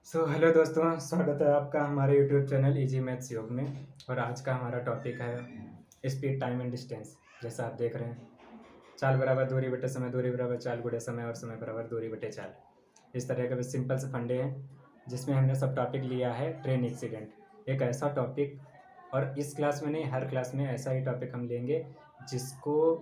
Hello दोस्तों, स्वागत है आपका हमारे यूट्यूब चैनल इजी मैथ्स योग में। और आज का हमारा टॉपिक है स्पीड, टाइम एंड डिस्टेंस। जैसा आप देख रहे हैं, चाल बराबर दूरी बटे समय, दूरी बराबर चाल गुणे समय और समय बराबर दूरी बटे चाल। इस तरह के सिंपल से फंडे हैं जिसमें हमने सब टॉपिक लिया है ट्रेन एक्सीडेंट। एक ऐसा टॉपिक, और इस क्लास में नहीं, हर क्लास में ऐसा ही टॉपिक हम लेंगे जिसको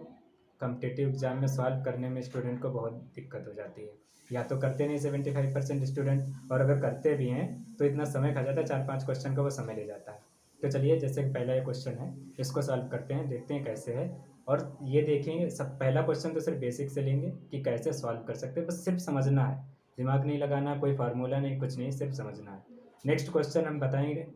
कॉम्पिटिटिव एग्जाम में सॉल्व करने में स्टूडेंट को बहुत दिक्कत हो जाती है। या तो करते नहीं 75% स्टूडेंट, और अगर करते भी हैं तो इतना समय खा जाता है, 4-5 क्वेश्चन का वो समय ले जाता है। तो चलिए, जैसे कि पहला ये क्वेश्चन है, इसको सॉल्व करते हैं, देखते हैं कैसे है। और ये देखेंगे, सब पहला क्वेश्चन तो सिर्फ बेसिक से लेंगे कि कैसे सॉल्व कर सकते हैं, बस सिर्फ समझना है, दिमाग नहीं लगाना, कोई फार्मूला नहीं, कुछ नहीं, सिर्फ समझना है। नेक्स्ट क्वेश्चन हम बताएंगे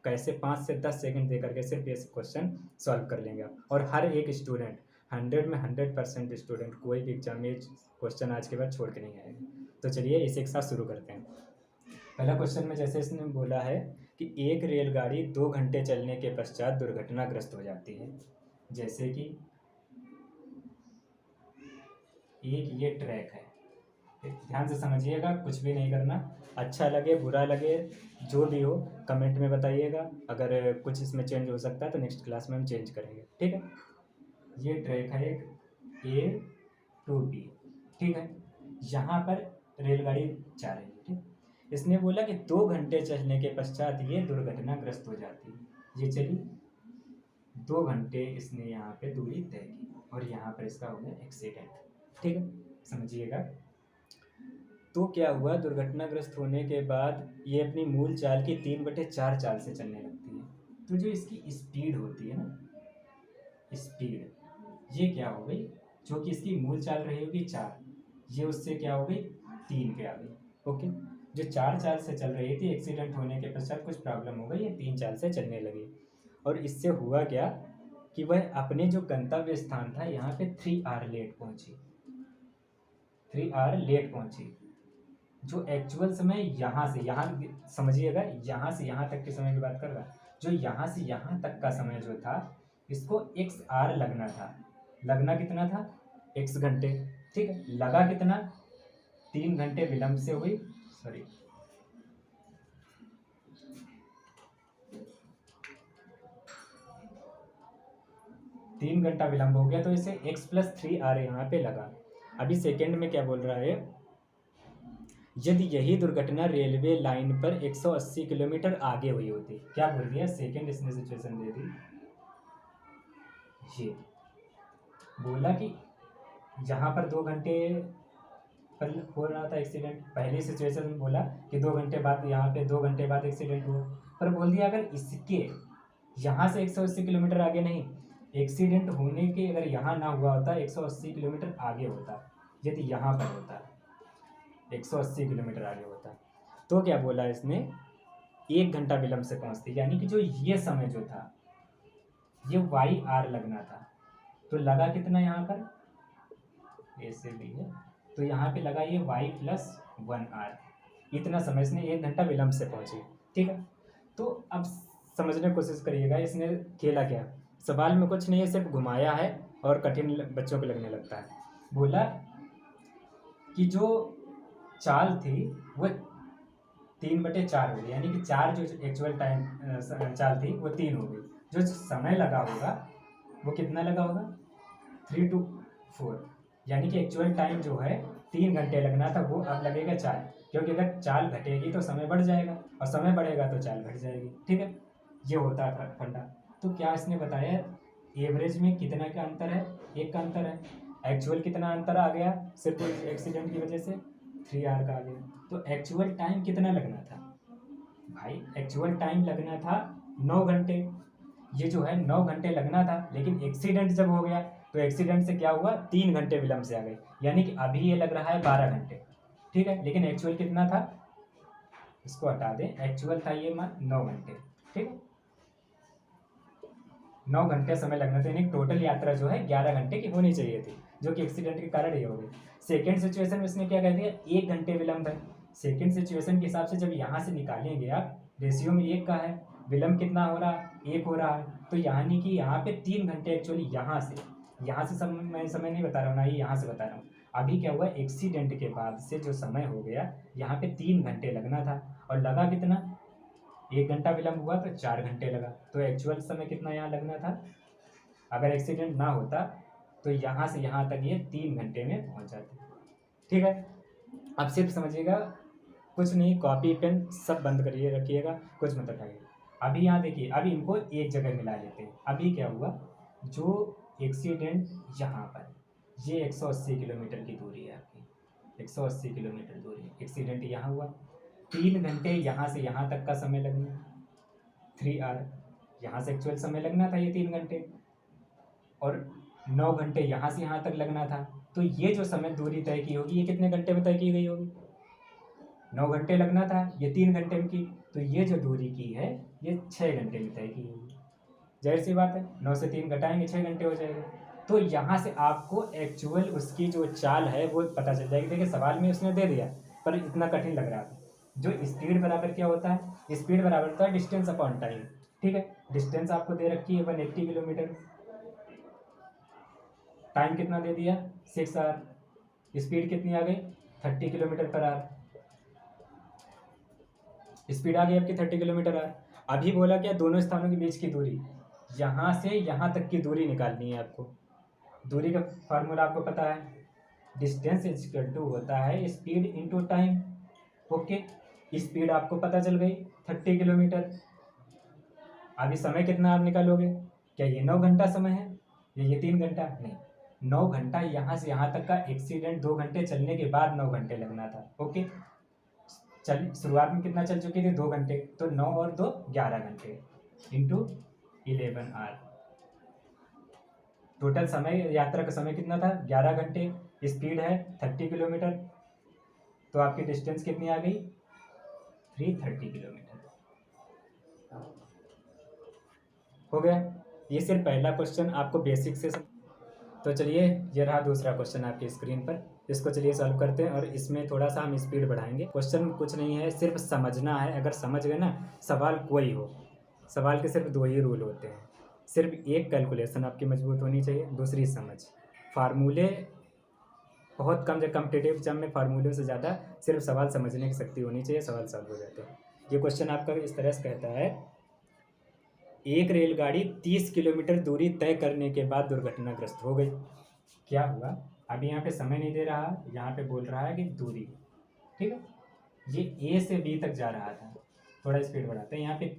कैसे 5 से 10 सेकंड दे करके सिर्फ ये क्वेश्चन सॉल्व कर लेंगे आप। और हर एक स्टूडेंट 100 में 100% स्टूडेंट कोई भी एग्जाम में क्वेश्चन आज के बाद छोड़ के नहीं आएगा। तो चलिए इसे एक साथ शुरू करते हैं। पहला क्वेश्चन में जैसे इसने बोला है कि एक रेलगाड़ी 2 घंटे चलने के पश्चात दुर्घटनाग्रस्त हो जाती है। जैसे कि एक ये ट्रैक है, ध्यान से समझिएगा, कुछ भी नहीं करना। अच्छा लगे बुरा लगे जो भी हो कमेंट में बताइएगा, अगर कुछ इसमें चेंज हो सकता है तो नेक्स्ट क्लास में हम चेंज करेंगे, ठीक है। ये ट्रैक है एक ए टू बी, ठीक है। यहाँ पर रेलगाड़ी जा रही है, ठीक। इसने बोला कि 2 घंटे चलने के पश्चात ये दुर्घटनाग्रस्त हो जाती है। ये चली 2 घंटे, इसने यहाँ पे दूरी तय की और यहाँ पर इसका हो गया एक्सीडेंट, ठीक है, समझिएगा। तो क्या हुआ, दुर्घटनाग्रस्त होने के बाद ये अपनी मूल चाल की 3/4 चाल से चलने लगती है। तो जो इसकी स्पीड होती है ना, स्पीड, ये क्या हो गई, जो कि इसकी मूल चाल रही होगी 4, ये उससे क्या हो गई 3 पे आ गई। ओके, जो 4 चाल से चल रही थी, एक्सीडेंट होने के पश्चात कुछ प्रॉब्लम हो गई, ये 3 चाल से चलने लगी। और इससे हुआ क्या कि वह अपने जो गंतव्य स्थान था यहाँ पे 3 आवर लेट पहुंची, 3 आवर लेट पहुंची। जो एक्चुअल समय यहाँ से यहाँ, समझिएगा, यहाँ से यहाँ तक के समय की बात कर रहा है। जो यहाँ से यहाँ तक का समय जो था, इसको x आर लगना था। लगना कितना था, x घंटे, ठीक है। लगा कितना, 3 घंटे विलंब से हुई, सॉरी, तीन घंटा विलंब हो गया, तो इसे x+3r यहाँ पे लगा। अभी सेकेंड में क्या बोल रहा है, यदि यही दुर्घटना रेलवे लाइन पर 180 किलोमीटर आगे हुई होती। क्या बोल दिया, सेकेंड इसने सिचुएशन दे दी। ये बोला कि जहाँ पर 2 घंटे पर हो रहा था एक्सीडेंट, पहली सिचुएशन में बोला कि 2 घंटे बाद, यहाँ पे 2 घंटे बाद एक्सीडेंट हुआ, पर बोल दिया अगर इसके यहाँ से 180 किलोमीटर आगे नहीं, एक्सीडेंट होने के अगर यहाँ ना हुआ होता, 180 किलोमीटर आगे होता, यदि यहाँ पर होता 180 किलोमीटर आगे होता, तो क्या बोला इसने, 1 घंटा विलंब से पहुँचती। यानी कि जो ये समय जो था, ये वाई आर लगना था, तो लगा कितना यहाँ पर, ऐसे भी है, तो यहाँ पे लगा ये y+1r, इतना समय इसने 1 घंटा विलंब से पहुंची, ठीक है। तो अब समझने की कोशिश करिएगा, इसने खेला क्या, सवाल में कुछ नहीं है, सिर्फ घुमाया है और कठिन बच्चों को लगने लगता है। बोला कि जो चाल थी वो 3/4 हो गई, यानी कि 4 जो एक्चुअल टाइम चाल थी वो 3 हो गई। जो समय लगा होगा वो कितना लगा होगा, 3 to 4, यानी कि एक्चुअल टाइम जो है 3 घंटे लगना था, वो अब लगेगा 4, क्योंकि अगर चाल घटेगी तो समय बढ़ जाएगा और समय बढ़ेगा तो चाल घट जाएगी, ठीक है। ये होता है फंडा। तो क्या इसने बताया, एवरेज में कितना का अंतर है, 1 का अंतर है। एक्चुअल कितना अंतर आ गया, सिर्फ एक्सीडेंट की वजह से 3 आवर का आ गया। तो एक्चुअल टाइम कितना लगना था भाई, एक्चुअल टाइम लगना था 9 घंटे। ये जो है 9 घंटे लगना था, लेकिन एक्सीडेंट जब हो गया तो एक्सीडेंट से क्या हुआ, 3 घंटे विलंब से आ गए, यानी कि अभी ये लग रहा है 12 घंटे, ठीक है। लेकिन एक्चुअल कितना था, इसको हटा दें, एक्चुअल था ये 9 घंटे, ठीक है। 9 घंटे समय लगना था, यानी टोटल यात्रा जो है 11 घंटे की होनी चाहिए थी, जो कि एक्सीडेंट के कारण ये हो गई। सेकेंड सिचुएशन में इसने क्या कह दिया, 1 घंटे विलंब है। सेकेंड सिचुएशन के हिसाब से जब यहाँ से निकालेंगे आप, रेशियो में 1 का है, विलंब कितना हो रहा है, 1 हो रहा है, तो यानी कि यहाँ पे 3 घंटे एक्चुअली यहाँ से सब मैं समय नहीं बता रहा हूँ ना, ही यहाँ से बता रहा हूँ। अभी क्या हुआ, एक्सीडेंट के बाद से जो समय हो गया यहाँ पे 3 घंटे लगना था, और लगा कितना, 1 घंटा विलम्ब हुआ तो 4 घंटे लगा। तो एक्चुअल समय कितना यहाँ लगना था, अगर एक्सीडेंट ना होता तो यहाँ से यहाँ तक ये 3 घंटे में पहुँच जाते। ठीक है, अब सिर्फ समझिएगा, कुछ नहीं, कॉपी पेन सब बंद करिए रखिएगा, कुछ मत उठाइए। अभी यहाँ देखिए, अभी इनको एक जगह मिला लेते हैं। अभी क्या हुआ, जो एक्सीडेंट यहाँ पर, ये 180 किलोमीटर की दूरी है आपकी, 180 किलोमीटर दूरी, एक्सीडेंट यहाँ हुआ, 3 घंटे यहाँ से यहाँ तक का समय लगना, 3 आवर, यहाँ से एक्चुअल समय लगना था ये 3 घंटे, और 9 घंटे यहाँ से यहाँ तक लगना था। तो ये जो समय दूरी तय की होगी, ये कितने घंटे में तय की गई होगी, 9 घंटे लगना था, ये 3 घंटे में की, तो ये जो दूरी की है ये 6 घंटे में तय की होगी। जाहिर सी बात है, 9 से 3 घटाएंगे 6 घंटे हो जाएगा। तो यहाँ से आपको एक्चुअल उसकी जो चाल है वो पता चल जाएगी। देखिए सवाल में उसने दे दिया, पर इतना कठिन लग रहा था। जो स्पीड बराबर क्या होता है, स्पीड बराबर होता है डिस्टेंस अपॉन टाइम। ठीक है, डिस्टेंस आपको दे रखी है 180 किलोमीटर, टाइम कितना दे दिया 6 आवर, स्पीड कितनी आ गई 30 किलोमीटर पर आवर, स्पीड आ गई आपकी 30 किलोमीटर आवर। अभी बोला क्या, दोनों स्थानों के बीच की दूरी, यहाँ से यहाँ तक की दूरी निकालनी है आपको। दूरी का फार्मूला आपको पता है, डिस्टेंस इज इक्वल टू होता है speed into time. Okay, speed आपको पता चल गई 30 किलोमीटर। अभी समय कितना आप निकालोगे, क्या ये 9 घंटा समय है या ये 3 घंटा, नहीं, 9 घंटा, यहाँ से यहाँ तक का एक्सीडेंट 2 घंटे चलने के बाद 9 घंटे लगना था। ओके, चल शुरुआत में कितना चल चुकी थी 2 घंटे, तो 9 और 2 11 घंटे इंटू 11 आवर। टोटल समय, यात्रा का समय कितना था 11 घंटे, स्पीड है 30 किलोमीटर, तो आपकी डिस्टेंस कितनी आ गई 330 किलोमीटर। हो गया, ये सिर्फ पहला क्वेश्चन आपको बेसिक से। तो चलिए, ये रहा दूसरा क्वेश्चन आपकी स्क्रीन पर, इसको चलिए सॉल्व करते हैं, और इसमें थोड़ा सा हम स्पीड बढ़ाएंगे। क्वेश्चन कुछ नहीं है, सिर्फ समझना है। अगर समझ गए ना, सवाल कोई हो, सवाल के सिर्फ 2 ही रूल होते हैं। सिर्फ एक कैलकुलेशन आपकी मजबूत होनी चाहिए, दूसरी समझ। फार्मूले बहुत कम, जब कम्पिटेटिव एग्जाम में फार्मूले से ज़्यादा सिर्फ सवाल समझने की शक्ति होनी चाहिए, सवाल सॉल्व हो जाते हैं। ये क्वेश्चन आपका इस तरह से कहता है, एक रेलगाड़ी 30 किलोमीटर दूरी तय करने के बाद दुर्घटनाग्रस्त हो गई। क्या हुआ, अभी यहाँ पे समय नहीं दे रहा, यहाँ पे बोल रहा है कि दूरी। ठीक है, ये ए से बी तक जा रहा था, थोड़ा स्पीड बढ़ाते हैं, यहाँ पे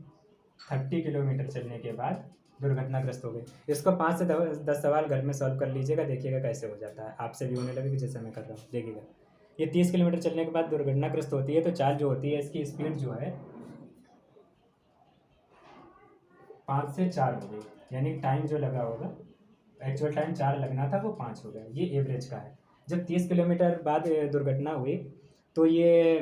30 किलोमीटर चलने के बाद दुर्घटनाग्रस्त हो गई। इसको 5 से 10 सवाल घर में सॉल्व कर लीजिएगा, देखिएगा कैसे हो जाता है, आपसे भी होने लगेगा जैसे मैं कर रहा हूँ। देखिएगा, ये 30 किलोमीटर चलने के बाद दुर्घटनाग्रस्त होती है, तो चाल जो होती है इसकी स्पीड जो है 5 से 4 हो गई, यानी टाइम जो लगा होगा, एक्चुअल टाइम 4 लगना था वो 5 हो गया। ये एवरेज का है। जब 30 किलोमीटर बाद दुर्घटना हुई तो ये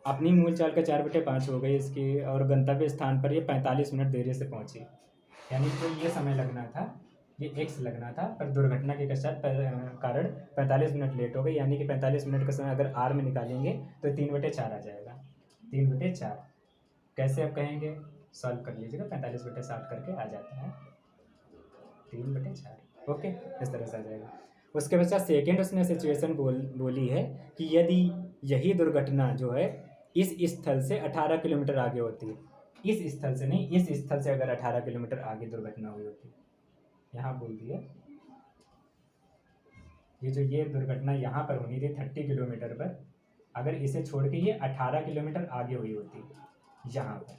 अपनी मूल चाल का 4/5 हो गई इसकी, और गंतव्य स्थान पर ये 45 मिनट देरी से पहुंची। यानी जो ये समय लगना था ये x लगना था, पर दुर्घटना के कारण 45 मिनट लेट हो गई, यानी कि 45 मिनट का समय अगर r में निकालेंगे तो 3/4 आ जाएगा। 3/4 कैसे आप कहेंगे, सॉल्व कर लीजिएगा, 45/60 करके आ जाता है 3/4। ओके, इस तरह से आ जाएगा। उसके पश्चात सेकेंड उसने सिचुएशन बोली है कि यदि यही दुर्घटना जो है इस स्थल से 18 किलोमीटर आगे होती है, इस स्थल से नहीं, इस स्थल से अगर 18 किलोमीटर आगे दुर्घटना हुई होती, यहाँ बोल दिया ये दुर्घटना यहाँ पर होनी थी 30 किलोमीटर पर, अगर इसे छोड़ के ये 18 किलोमीटर आगे हुई होती यहाँ पर,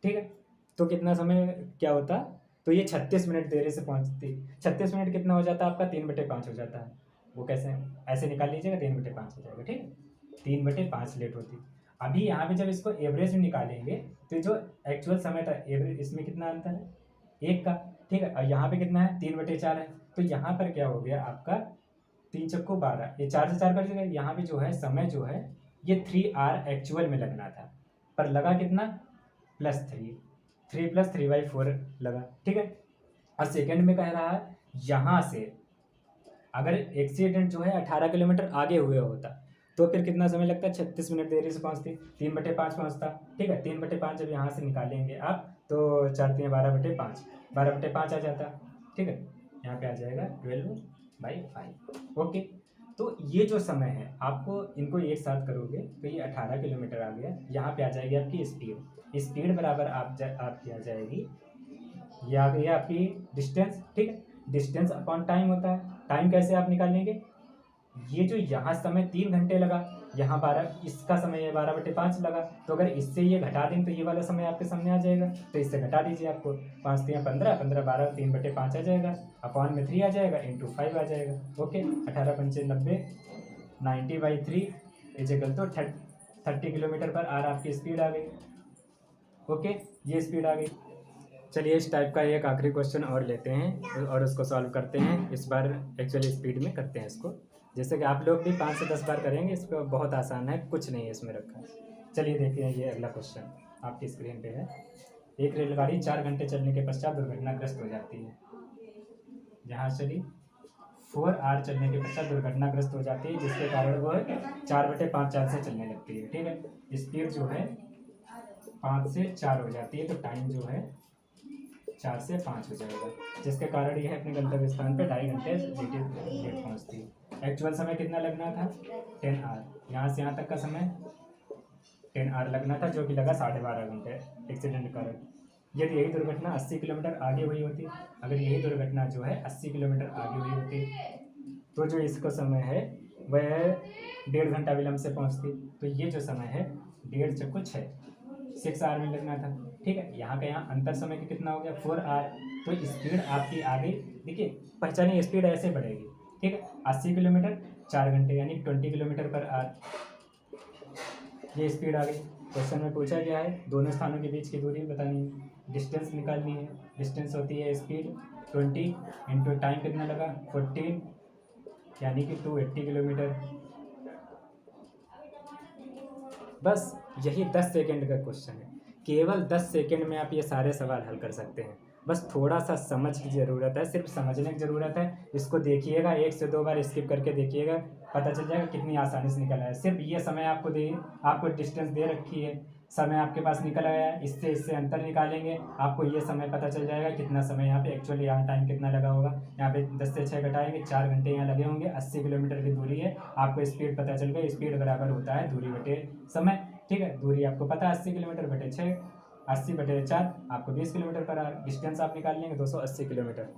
ठीक है, तो कितना समय क्या होता, तो ये 36 मिनट देरी से पहुँचती। 36 मिनट कितना हो जाता है आपका 3/5 हो जाता है। वो कैसे, ऐसे निकाल लीजिएगा, 3/5 हो जाएगा। ठीक है, 3/5 लेट होती। अभी यहाँ पे जब इसको एवरेज में निकालेंगे तो जो एक्चुअल समय था एवरेज, इसमें कितना अंतर है 1 का। ठीक है, और यहाँ पे कितना है 3/4 है, तो यहाँ पर क्या हो गया आपका 3 चक्को 12, ये 4 से 4 कर देगा। यहाँ पे जो है समय जो है ये 3 आवर एक्चुअल में लगना था, पर लगा कितना +3, 3 + 3/4 लगा। ठीक है, और सेकंड में कह रहा है यहाँ से अगर एक्सीडेंट जो है 18 किलोमीटर आगे हुए होता तो फिर कितना समय लगता, 36 मिनट देरी से पहुँचती, 3/5 पहुँचता। ठीक है, 3/5 जब यहाँ से निकालेंगे आप तो 4 × 3 = 12/5, 12/5 आ जाता। ठीक है, यहाँ पे आ जाएगा 12 5। ओके, तो ये जो समय है आपको इनको एक साथ करोगे तो ये 18 किलोमीटर आ गया। यहाँ पे आ जाएगी आपकी स्पीड, स्पीड बराबर आपकी आ जाएगी, ये आ गई आपकी डिस्टेंस। ठीक है, डिस्टेंस अपॉन टाइम होता है। टाइम कैसे आप निकालेंगे, ये जो यहाँ समय 3 घंटे लगा, यहाँ 12, इसका समय 12/5 लगा, तो अगर इससे ये घटा दें तो ये वाला समय आपके सामने आ जाएगा। तो इससे घटा दीजिए, आपको 5 3 15, 15 12, 3/5 आ जाएगा, अपॉन में 3 आ जाएगा, इंटू 5 आ जाएगा। ओके, 18 पंचे 90, 90/3 इजिकल तो 30 किलोमीटर पर आर आपकी स्पीड आ गई। ओके, ये स्पीड आ गई। चलिए इस टाइप का एक आखिरी क्वेश्चन और लेते हैं और उसको सॉल्व करते हैं। इस बार एक्चुअली स्पीड में करते हैं इसको, जैसे कि आप लोग भी 5 से 10 बार करेंगे। इसको बहुत आसान है, कुछ नहीं है इसमें रखा। चलिए देखते हैं, ये अगला क्वेश्चन आपकी स्क्रीन पे है। एक रेलगाड़ी 4 घंटे चलने के पश्चात दुर्घटनाग्रस्त हो जाती है। जहाँ चली 4 आवर चलने के पश्चात दुर्घटनाग्रस्त हो जाती है, जिसके कारण वह 4/5 से चलने लगती है। ठीक है, स्पीड जो है 5 से 4 हो जाती है, तो टाइम जो है 4 से 5 हो जाएगा, जिसके कारण यह अपने गंतव्य स्थान पे 2.5 घंटे लेट पहुँचती है। एक्चुअल समय कितना लगना था, 10 आवर। यहाँ से यहाँ तक का समय 10 आवर लगना था, जो कि लगा 12.5 घंटे एक्सीडेंट के कारण। यदि यही दुर्घटना 80 किलोमीटर आगे हुई होती, अगर यही दुर्घटना जो है 80 किलोमीटर आगे हुई होती, तो जो इसका समय है वह 1.5 घंटा विलम्ब से पहुँचती। तो ये जो समय है 1.5 से कुछ है 6 आवर में लगना था। ठीक है, यहाँ का यहाँ अंतर समय का कितना हो गया, 4 आवर। तो स्पीड आपकी आ गई, देखिए पहचानिए, स्पीड ऐसे बढ़ेगी। ठीक है, 80 किलोमीटर 4 घंटे यानी 20 किलोमीटर पर आवर, ये स्पीड आ गई। क्वेश्चन में पूछा गया है दोनों स्थानों के बीच की दूरी बतानी है, डिस्टेंस निकालनी है। डिस्टेंस होती है स्पीड 20 इंटू टाइम कितना लगा 14, यानी कि 280 किलोमीटर। बस यही 10 सेकेंड का क्वेश्चन है, केवल 10 सेकेंड में आप ये सारे सवाल हल कर सकते हैं। बस थोड़ा सा समझ की ज़रूरत है, सिर्फ समझने की ज़रूरत है। इसको देखिएगा, 1 से 2 बार स्किप करके देखिएगा, पता चल जाएगा कितनी आसानी से निकल आया। सिर्फ ये समय आपको डिस्टेंस दे रखी है, समय आपके पास निकल आया है, इससे अंतर निकालेंगे, आपको ये समय पता चल जाएगा कितना समय यहाँ पे एक्चुअली यहाँ टाइम कितना लगा होगा। यहाँ पे 10 से 6 घटाएंगे, 4 घंटे यहाँ लगे होंगे। 80 किलोमीटर की दूरी है, आपको स्पीड पता चल गई। स्पीड बराबर होता है दूरी बटे समय। ठीक है, दूरी आपको पता है 80 किलोमीटर बटे 6, 80/4 आपको 20 किलोमीटर पर आवर। डिस्टेंस आप निकाल लेंगे 280 किलोमीटर।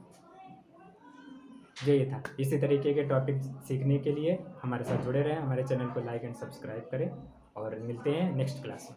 यही था। इसी तरीके के टॉपिक सीखने के लिए हमारे साथ जुड़े रहें, हमारे चैनल को लाइक एंड सब्सक्राइब करें, और मिलते हैं नेक्स्ट क्लास में।